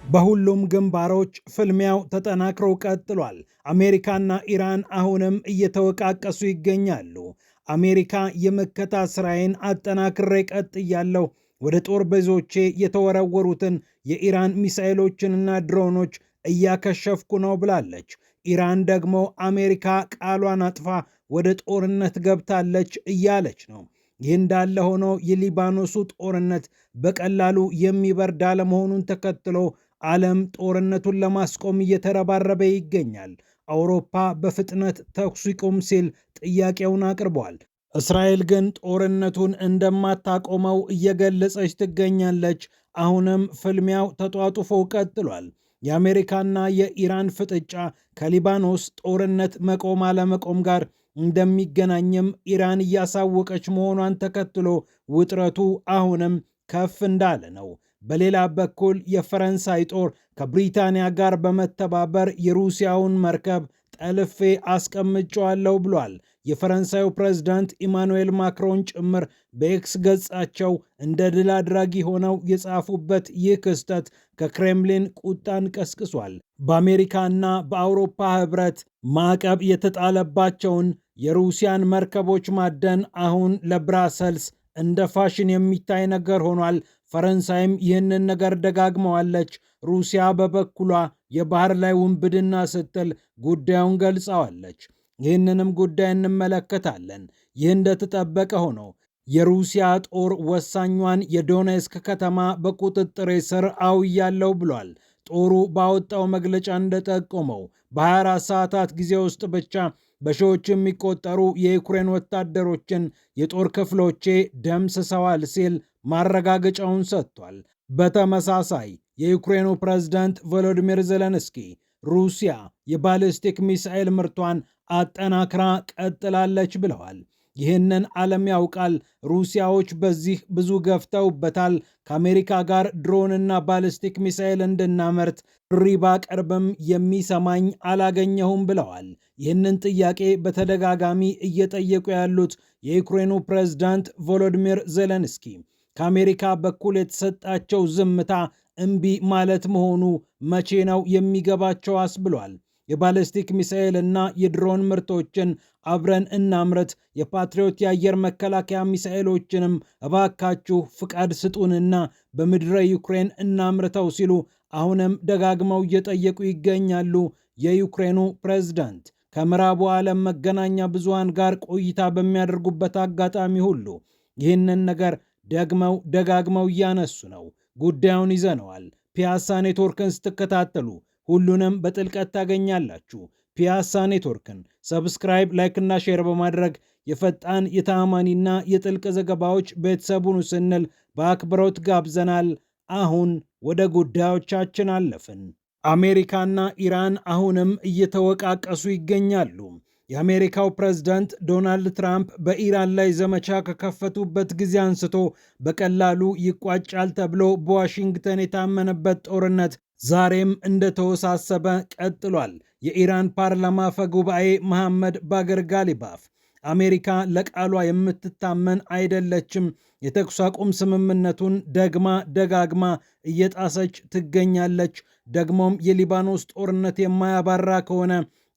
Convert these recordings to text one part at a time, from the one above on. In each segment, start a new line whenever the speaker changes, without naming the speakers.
በሁሉም ግንባሮች ፍልሚያው ተጠናክሮ ቀጥሏል። አሜሪካና ኢራን አሁንም እየተወቃቀሱ ይገኛሉ። አሜሪካ የመከታ ስራዬን አጠናክሬ ቀጥያለሁ፣ ወደ ጦር ቤዞቼ የተወረወሩትን የኢራን ሚሳኤሎችንና ድሮኖች እያከሸፍኩ ነው ብላለች። ኢራን ደግሞ አሜሪካ ቃሏን አጥፋ ወደ ጦርነት ገብታለች እያለች ነው። ይህ እንዳለ ሆኖ የሊባኖሱ ጦርነት በቀላሉ የሚበርድ አለመሆኑን ተከትሎ ዓለም ጦርነቱን ለማስቆም እየተረባረበ ይገኛል። አውሮፓ በፍጥነት ተኩስ ይቁም ሲል ጥያቄውን አቅርቧል። እስራኤል ግን ጦርነቱን እንደማታቆመው እየገለጸች ትገኛለች። አሁንም ፍልሚያው ተጧጡፎ ቀጥሏል። የአሜሪካና የኢራን ፍጥጫ ከሊባኖስ ጦርነት መቆም አለመቆም ጋር እንደሚገናኝም ኢራን እያሳወቀች መሆኗን ተከትሎ ውጥረቱ አሁንም ከፍ እንዳለ ነው። በሌላ በኩል የፈረንሳይ ጦር ከብሪታንያ ጋር በመተባበር የሩሲያውን መርከብ ጠልፌ አስቀምጨዋለሁ ብሏል። የፈረንሳዩ ፕሬዝዳንት ኢማኑኤል ማክሮን ጭምር በኤክስ ገጻቸው እንደ ድል አድራጊ ሆነው የጻፉበት ይህ ክስተት ከክሬምሊን ቁጣን ቀስቅሷል። በአሜሪካና በአውሮፓ ህብረት ማዕቀብ የተጣለባቸውን የሩሲያን መርከቦች ማደን አሁን ለብራሰልስ እንደ ፋሽን የሚታይ ነገር ሆኗል። ፈረንሳይም ይህንን ነገር ደጋግመዋለች። ሩሲያ በበኩሏ የባህር ላይ ውንብድና ስትል ጉዳዩን ገልጸዋለች። ይህንንም ጉዳይ እንመለከታለን። ይህ እንደተጠበቀ ሆኖ የሩሲያ ጦር ወሳኟን የዶኔስክ ከተማ በቁጥጥር ስር አውያለሁ ብሏል። ጦሩ ባወጣው መግለጫ እንደጠቆመው በ24 ሰዓታት ጊዜ ውስጥ ብቻ በሺዎች የሚቆጠሩ የዩክሬን ወታደሮችን የጦር ክፍሎቼ ደምስሰዋል ሲል ማረጋገጫውን ሰጥቷል። በተመሳሳይ የዩክሬኑ ፕሬዝዳንት ቮሎዲሚር ዜሌንስኪ ሩሲያ የባሊስቲክ ሚሳኤል ምርቷን አጠናክራ ቀጥላለች ብለዋል። ይህንን ዓለም ያውቃል። ሩሲያዎች በዚህ ብዙ ገፍተውበታል። ከአሜሪካ ጋር ድሮንና ባሊስቲክ ሚሳኤል እንድናመርት ጥሪ ባቀርብም የሚሰማኝ አላገኘሁም ብለዋል። ይህንን ጥያቄ በተደጋጋሚ እየጠየቁ ያሉት የዩክሬኑ ፕሬዝዳንት ቮሎዲሚር ዜሌንስኪ ከአሜሪካ በኩል የተሰጣቸው ዝምታ እምቢ ማለት መሆኑ መቼ ነው የሚገባቸው አስብሏል። የባለስቲክ ሚሳኤል እና የድሮን ምርቶችን አብረን እናምረት፣ የፓትሪዮት የአየር መከላከያ ሚሳኤሎችንም እባካችሁ ፍቃድ ስጡንና በምድረ ዩክሬን እናምርተው ሲሉ አሁንም ደጋግመው እየጠየቁ ይገኛሉ። የዩክሬኑ ፕሬዝዳንት ከምዕራቡ ዓለም መገናኛ ብዙሃን ጋር ቆይታ በሚያደርጉበት አጋጣሚ ሁሉ ይህንን ነገር ደጋግመው እያነሱ ነው። ጉዳዩን ይዘነዋል። ፒያሳ ኔትወርክን ስትከታተሉ ሁሉንም በጥልቀት ታገኛላችሁ። ፒያሳ ኔትወርክን ሰብስክራይብ፣ ላይክ እና ሼር በማድረግ የፈጣን የተአማኒና የጥልቅ ዘገባዎች ቤተሰቡን ስንል በአክብሮት ጋብዘናል። አሁን ወደ ጉዳዮቻችን አለፍን። አሜሪካና ኢራን አሁንም እየተወቃቀሱ ይገኛሉ። የአሜሪካው ፕሬዝዳንት ዶናልድ ትራምፕ በኢራን ላይ ዘመቻ ከከፈቱበት ጊዜ አንስቶ በቀላሉ ይቋጫል ተብሎ በዋሽንግተን የታመነበት ጦርነት ዛሬም እንደተወሳሰበ ቀጥሏል። የኢራን ፓርላማ አፈ ጉባኤ መሐመድ ባገር ጋሊባፍ አሜሪካ ለቃሏ የምትታመን አይደለችም፣ የተኩስ አቁም ስምምነቱን ደጋግማ እየጣሰች ትገኛለች፣ ደግሞም የሊባኖስ ጦርነት የማያባራ ከሆነ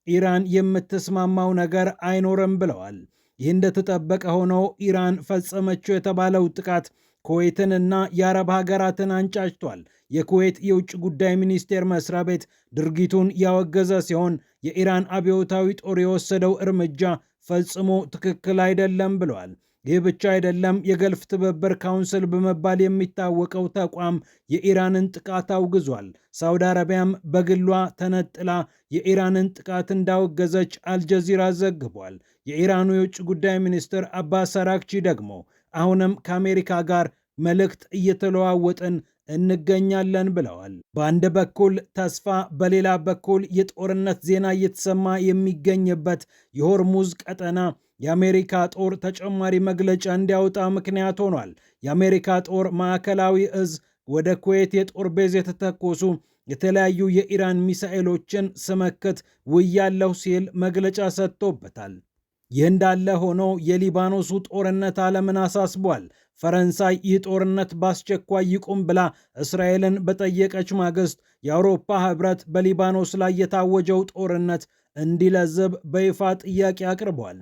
ኢራን የምትስማማው ነገር አይኖርም ብለዋል። ይህ እንደተጠበቀ ሆኖ ኢራን ፈጸመችው የተባለው ጥቃት ኩዌትንና የአረብ ሀገራትን አንጫጭቷል። የኩዌት የውጭ ጉዳይ ሚኒስቴር መስሪያ ቤት ድርጊቱን ያወገዘ ሲሆን የኢራን አብዮታዊ ጦር የወሰደው እርምጃ ፈጽሞ ትክክል አይደለም ብለዋል። ይህ ብቻ አይደለም። የገልፍ ትብብር ካውንስል በመባል የሚታወቀው ተቋም የኢራንን ጥቃት አውግዟል። ሳውዲ አረቢያም በግሏ ተነጥላ የኢራንን ጥቃት እንዳወገዘች አልጀዚራ ዘግቧል። የኢራኑ የውጭ ጉዳይ ሚኒስትር አባስ አራክቺ ደግሞ አሁንም ከአሜሪካ ጋር መልእክት እየተለዋወጥን እንገኛለን ብለዋል። በአንድ በኩል ተስፋ፣ በሌላ በኩል የጦርነት ዜና እየተሰማ የሚገኝበት የሆርሙዝ ቀጠና የአሜሪካ ጦር ተጨማሪ መግለጫ እንዲያወጣ ምክንያት ሆኗል። የአሜሪካ ጦር ማዕከላዊ እዝ ወደ ኩዌት የጦር ቤዝ የተተኮሱ የተለያዩ የኢራን ሚሳኤሎችን ስመክት ውያለሁ ሲል መግለጫ ሰጥቶበታል። ይህ እንዳለ ሆኖ የሊባኖሱ ጦርነት ዓለምን አሳስቧል። ፈረንሳይ ይህ ጦርነት በአስቸኳይ ይቁም ብላ እስራኤልን በጠየቀች ማግስት የአውሮፓ ህብረት በሊባኖስ ላይ የታወጀው ጦርነት እንዲለዝብ በይፋ ጥያቄ አቅርቧል።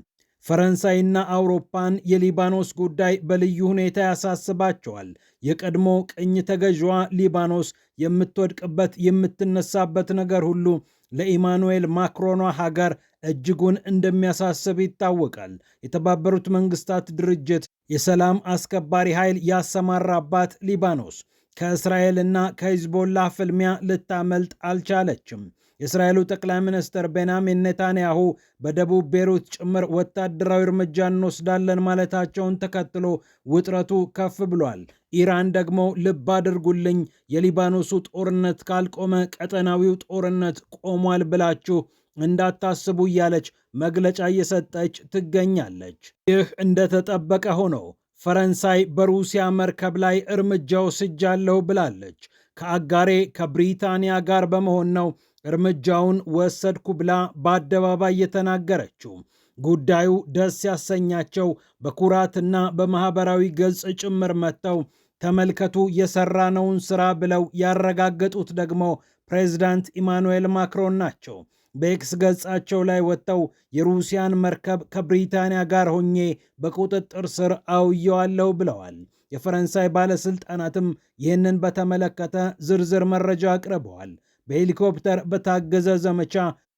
ፈረንሳይና አውሮፓን የሊባኖስ ጉዳይ በልዩ ሁኔታ ያሳስባቸዋል። የቀድሞ ቅኝ ተገዥዋ ሊባኖስ የምትወድቅበት የምትነሳበት ነገር ሁሉ ለኢማኑኤል ማክሮኗ ሀገር እጅጉን እንደሚያሳስብ ይታወቃል። የተባበሩት መንግስታት ድርጅት የሰላም አስከባሪ ኃይል ያሰማራባት ሊባኖስ ከእስራኤልና ከሂዝቦላ ፍልሚያ ልታመልጥ አልቻለችም። የእስራኤሉ ጠቅላይ ሚኒስትር ቤንያሚን ኔታንያሁ በደቡብ ቤሩት ጭምር ወታደራዊ እርምጃ እንወስዳለን ማለታቸውን ተከትሎ ውጥረቱ ከፍ ብሏል። ኢራን ደግሞ ልብ አድርጉልኝ፣ የሊባኖሱ ጦርነት ካልቆመ ቀጠናዊው ጦርነት ቆሟል ብላችሁ እንዳታስቡ እያለች መግለጫ እየሰጠች ትገኛለች። ይህ እንደተጠበቀ ሆኖ ፈረንሳይ በሩሲያ መርከብ ላይ እርምጃ ወስጃለሁ ብላለች። ከአጋሬ ከብሪታንያ ጋር በመሆን ነው እርምጃውን ወሰድኩ ብላ በአደባባይ የተናገረችው። ጉዳዩ ደስ ያሰኛቸው በኩራትና በማኅበራዊ ገጽ ጭምር መጥተው ተመልከቱ የሰራነውን ሥራ ብለው ያረጋገጡት ደግሞ ፕሬዝዳንት ኢማኑኤል ማክሮን ናቸው። በኤክስ ገጻቸው ላይ ወጥተው የሩሲያን መርከብ ከብሪታንያ ጋር ሆኜ በቁጥጥር ስር አውየዋለሁ ብለዋል። የፈረንሳይ ባለሥልጣናትም ይህንን በተመለከተ ዝርዝር መረጃ አቅርበዋል። በሄሊኮፕተር በታገዘ ዘመቻ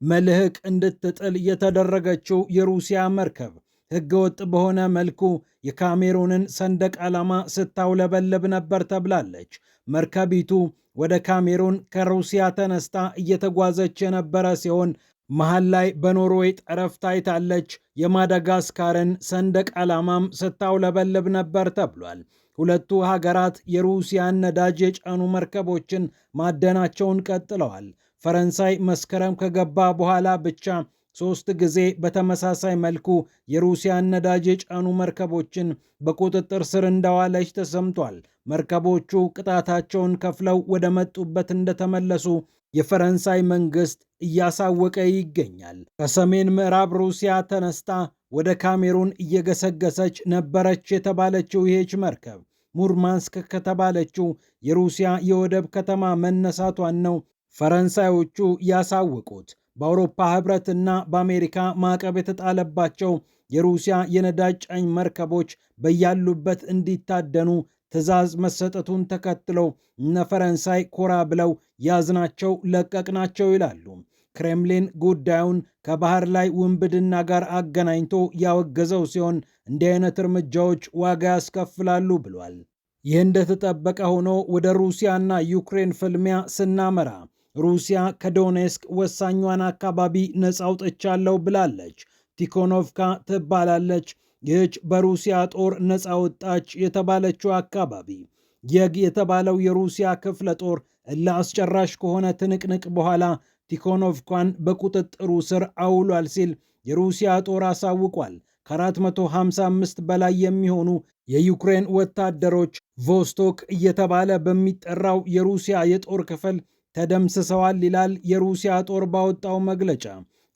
መልህቅ እንድትጥል የተደረገችው የሩሲያ መርከብ ሕገወጥ በሆነ መልኩ የካሜሩንን ሰንደቅ ዓላማ ስታውለበለብ ነበር ተብላለች። መርከቢቱ ወደ ካሜሩን ከሩሲያ ተነስታ እየተጓዘች የነበረ ሲሆን መሃል ላይ በኖርዌይ ጠረፍ ታይታለች። የማዳጋስካርን ሰንደቅ ዓላማም ስታውለበልብ ነበር ተብሏል። ሁለቱ ሀገራት የሩሲያን ነዳጅ የጫኑ መርከቦችን ማደናቸውን ቀጥለዋል። ፈረንሳይ መስከረም ከገባ በኋላ ብቻ 3 ጊዜ በተመሳሳይ መልኩ የሩሲያን ነዳጅ የጫኑ መርከቦችን በቁጥጥር ስር እንዳዋለች ተሰምቷል። መርከቦቹ ቅጣታቸውን ከፍለው ወደ መጡበት እንደተመለሱ የፈረንሳይ መንግስት እያሳወቀ ይገኛል። ከሰሜን ምዕራብ ሩሲያ ተነስታ ወደ ካሜሩን እየገሰገሰች ነበረች የተባለችው ይህች መርከብ ሙርማንስክ ከተባለችው የሩሲያ የወደብ ከተማ መነሳቷን ነው ፈረንሳዮቹ ያሳወቁት። በአውሮፓ ህብረትና በአሜሪካ ማዕቀብ የተጣለባቸው የሩሲያ የነዳጅ ጫኝ መርከቦች በያሉበት እንዲታደኑ ትዕዛዝ መሰጠቱን ተከትለው እነ ፈረንሳይ ኮራ ብለው ያዝናቸው ለቀቅናቸው ይላሉ። ክሬምሊን ጉዳዩን ከባህር ላይ ውንብድና ጋር አገናኝቶ ያወገዘው ሲሆን እንዲህ አይነት እርምጃዎች ዋጋ ያስከፍላሉ ብሏል። ይህ እንደተጠበቀ ሆኖ ወደ ሩሲያና ዩክሬን ፍልሚያ ስናመራ ሩሲያ ከዶኔስክ ወሳኟን አካባቢ ነፃ አውጥቻለሁ ብላለች። ቲኮኖቭካ ትባላለች። ይህች በሩሲያ ጦር ነፃ ወጣች የተባለችው አካባቢ የግ የተባለው የሩሲያ ክፍለ ጦር ለአስጨራሽ ከሆነ ትንቅንቅ በኋላ ቲኮኖቭካን በቁጥጥሩ ስር አውሏል ሲል የሩሲያ ጦር አሳውቋል። ከ455 በላይ የሚሆኑ የዩክሬን ወታደሮች ቮስቶክ እየተባለ በሚጠራው የሩሲያ የጦር ክፍል ተደምስሰዋል ይላል የሩሲያ ጦር ባወጣው መግለጫ።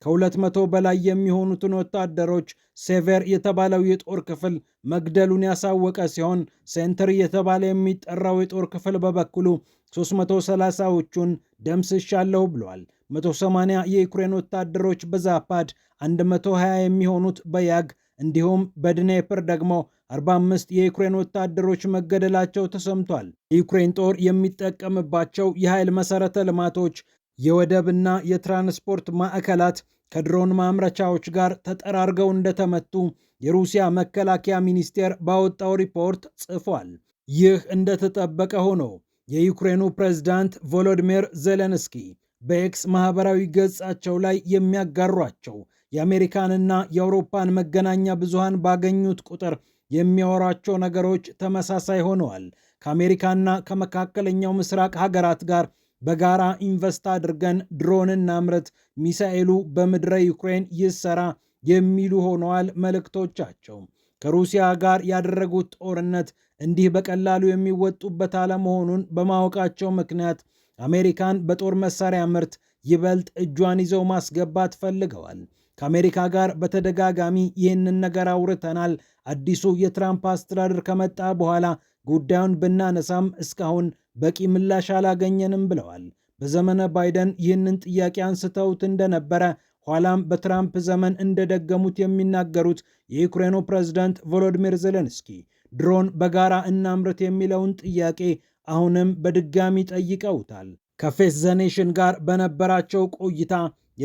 ከ200 በላይ የሚሆኑትን ወታደሮች ሴቨር የተባለው የጦር ክፍል መግደሉን ያሳወቀ ሲሆን ሴንተር እየተባለ የሚጠራው የጦር ክፍል በበኩሉ 330ዎቹን ደምስሻለሁ ብሏል። 180 የዩክሬን ወታደሮች በዛፓድ፣ 120 የሚሆኑት በያግ እንዲሁም በድኔፕር ደግሞ 45 የዩክሬን ወታደሮች መገደላቸው ተሰምቷል። የዩክሬን ጦር የሚጠቀምባቸው የኃይል መሠረተ ልማቶች፣ የወደብና የትራንስፖርት ማዕከላት ከድሮን ማምረቻዎች ጋር ተጠራርገው እንደተመቱ የሩሲያ መከላከያ ሚኒስቴር ባወጣው ሪፖርት ጽፏል። ይህ እንደተጠበቀ ሆኖ የዩክሬኑ ፕሬዝዳንት ቮሎዲሚር ዜሌንስኪ በኤክስ ማኅበራዊ ገጻቸው ላይ የሚያጋሯቸው የአሜሪካንና የአውሮፓን መገናኛ ብዙሃን ባገኙት ቁጥር የሚያወሯቸው ነገሮች ተመሳሳይ ሆነዋል። ከአሜሪካና ከመካከለኛው ምስራቅ ሀገራት ጋር በጋራ ኢንቨስት አድርገን ድሮን እናምርት፣ ሚሳኤሉ በምድረ ዩክሬን ይሰራ የሚሉ ሆነዋል መልእክቶቻቸው። ከሩሲያ ጋር ያደረጉት ጦርነት እንዲህ በቀላሉ የሚወጡበት አለመሆኑን በማወቃቸው ምክንያት አሜሪካን በጦር መሳሪያ ምርት ይበልጥ እጇን ይዘው ማስገባት ፈልገዋል። ከአሜሪካ ጋር በተደጋጋሚ ይህንን ነገር አውርተናል። አዲሱ የትራምፕ አስተዳደር ከመጣ በኋላ ጉዳዩን ብናነሳም እስካሁን በቂ ምላሽ አላገኘንም ብለዋል። በዘመነ ባይደን ይህንን ጥያቄ አንስተውት እንደነበረ ኋላም በትራምፕ ዘመን እንደደገሙት የሚናገሩት የዩክሬኑ ፕሬዝዳንት ቮሎዲሚር ዜሌንስኪ ድሮን በጋራ እናምርት የሚለውን ጥያቄ አሁንም በድጋሚ ጠይቀውታል። ከፌስ ዘ ኔሽን ጋር በነበራቸው ቆይታ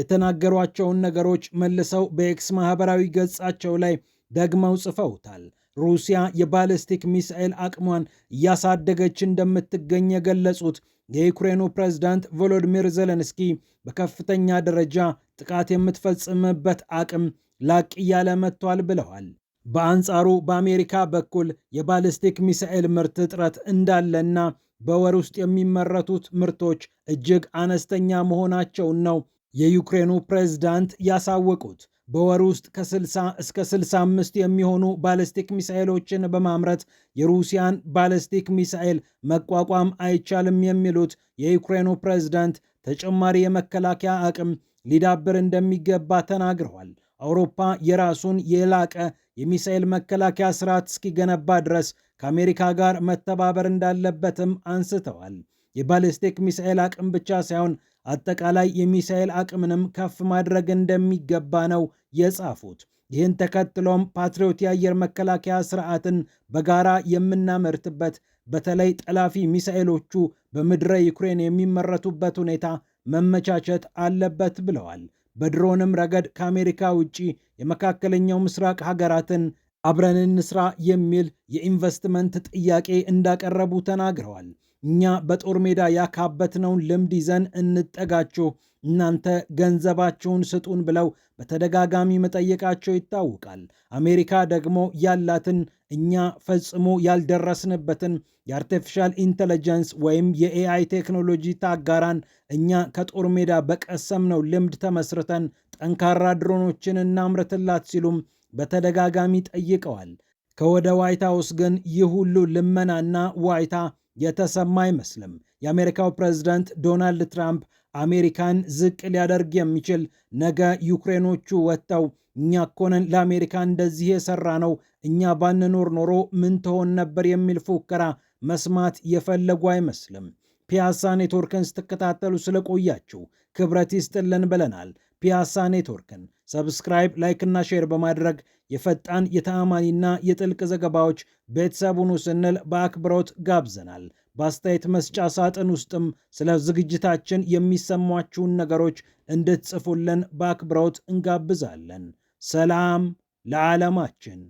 የተናገሯቸውን ነገሮች መልሰው በኤክስ ማህበራዊ ገጻቸው ላይ ደግመው ጽፈውታል። ሩሲያ የባሊስቲክ ሚሳኤል አቅሟን እያሳደገች እንደምትገኝ የገለጹት የዩክሬኑ ፕሬዝዳንት ቮሎዲሚር ዜሌንስኪ በከፍተኛ ደረጃ ጥቃት የምትፈጽምበት አቅም ላቅ እያለ መጥቷል ብለዋል። በአንጻሩ በአሜሪካ በኩል የባሊስቲክ ሚሳኤል ምርት እጥረት እንዳለና በወር ውስጥ የሚመረቱት ምርቶች እጅግ አነስተኛ መሆናቸውን ነው የዩክሬኑ ፕሬዝዳንት ያሳወቁት። በወር ውስጥ ከ60 እስከ 65 የሚሆኑ ባሊስቲክ ሚሳኤሎችን በማምረት የሩሲያን ባሊስቲክ ሚሳኤል መቋቋም አይቻልም የሚሉት የዩክሬኑ ፕሬዝዳንት ተጨማሪ የመከላከያ አቅም ሊዳብር እንደሚገባ ተናግረዋል። አውሮፓ የራሱን የላቀ የሚሳኤል መከላከያ ስርዓት እስኪገነባ ድረስ ከአሜሪካ ጋር መተባበር እንዳለበትም አንስተዋል። የባሊስቲክ ሚሳኤል አቅም ብቻ ሳይሆን አጠቃላይ የሚሳኤል አቅምንም ከፍ ማድረግ እንደሚገባ ነው የጻፉት። ይህን ተከትሎም ፓትሪዮት የአየር መከላከያ ስርዓትን በጋራ የምናመርትበት በተለይ ጠላፊ ሚሳኤሎቹ በምድረ ዩክሬን የሚመረቱበት ሁኔታ መመቻቸት አለበት ብለዋል። በድሮንም ረገድ ከአሜሪካ ውጪ የመካከለኛው ምስራቅ ሀገራትን አብረን እንስራ የሚል የኢንቨስትመንት ጥያቄ እንዳቀረቡ ተናግረዋል። እኛ በጦር ሜዳ ያካበትነውን ልምድ ይዘን እንጠጋችሁ፣ እናንተ ገንዘባችሁን ስጡን ብለው በተደጋጋሚ መጠየቃቸው ይታወቃል። አሜሪካ ደግሞ ያላትን እኛ ፈጽሞ ያልደረስንበትን የአርቲፊሻል ኢንተለጀንስ ወይም የኤአይ ቴክኖሎጂ ታጋራን፣ እኛ ከጦር ሜዳ በቀሰምነው ልምድ ተመስርተን ጠንካራ ድሮኖችን እናምርትላት ሲሉም በተደጋጋሚ ጠይቀዋል። ከወደ ዋይት ሃውስ ግን ይህ ሁሉ ልመናና ዋይታ የተሰማ አይመስልም። የአሜሪካው ፕሬዝዳንት ዶናልድ ትራምፕ አሜሪካን ዝቅ ሊያደርግ የሚችል ነገ ዩክሬኖቹ ወጥተው እኛ እኮ ነን ለአሜሪካ እንደዚህ የሰራ ነው፣ እኛ ባንኖር ኖሮ ምን ትሆን ነበር የሚል ፉከራ መስማት የፈለጉ አይመስልም። ፒያሳ ኔትወርክን ስትከታተሉ ስለቆያችሁ ክብረት ይስጥልን ብለናል። ፒያሳ ኔትወርክን ሰብስክራይብ፣ ላይክ እና ሼር በማድረግ የፈጣን የተአማኒና የጥልቅ ዘገባዎች ቤተሰቡን ስንል በአክብሮት ጋብዘናል። በአስተያየት መስጫ ሳጥን ውስጥም ስለ ዝግጅታችን የሚሰሟችሁን ነገሮች እንድትጽፉልን በአክብሮት እንጋብዛለን። ሰላም ለዓለማችን።